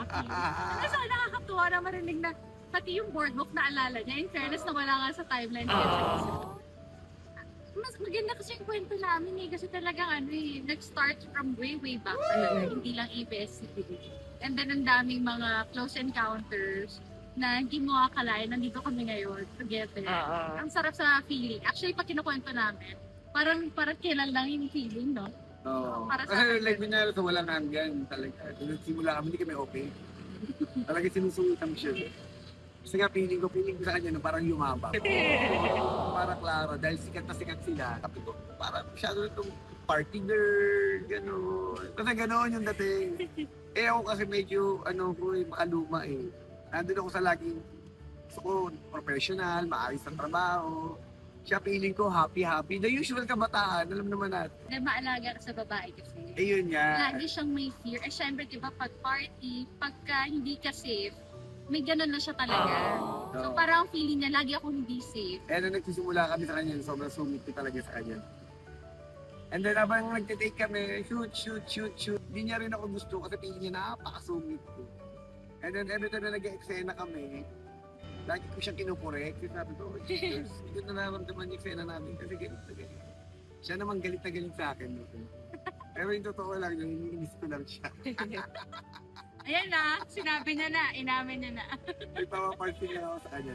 Rocky. Kasi nakakatuwa na marinig na pati yung boardwalk na alala niya. In fairness na wala nga sa timeline niya sa isip. Mas maganda kasi yung kwento namin eh. Kasi talagang nag-start from way back talaga. Hindi lang ABS-CBN. And then ang daming mga close encounters na hindi mo akalain, nandito kami ngayon together. Ang sarap sa feeling. Actually, pag kinukwento namin, parang kailan lang yung feeling, no? Oo. Para sa Kasi akin. like kunyari sa walang hanggan talaga. Nagsimula kami, hindi kami okay. Talaga sinusungitan siya. Kasi nga feeling ko sa kanya na parang yumabang. Para Clara, dahil sikat na sikat sila. Sabi ko, parang masyado itong party girl, gano'n. Kasi gano'n yung dating. Eh ako kasi medyo, makaluma eh. Nandun ako sa laging, gusto ko professional, maayos ang trabaho. Siya feeling ko happy. The usual kabataan, alam naman natin. Na maalaga ka sa babae kasi. Eh yun nga. Lagi siyang may fear. Eh syempre, di ba, pag party, pagka hindi ka safe, may ganun na siya talaga. So Oo. parang feeling niya, lagi ako hindi safe. Eh nung nagsisimula kami sa kanya, sobrang sumit ko talaga sa kanya. And then habang nagtitake kami, shoot. Hindi niya rin ako gusto kasi feeling niya napakasumit ko. And then every time na nag-eksena kami, lagi ko siyang kinukorek. Kasi sabi ko, oh, Jesus, hindi ko nararamdaman yung eksena namin kasi galit na galit. Siya naman galit na galit sa akin. No? Pero yung totoo lang, yung iniinis ko lang siya. Ayan na, sinabi niya na, inamin niya na. May papaparty na ako sa kanya.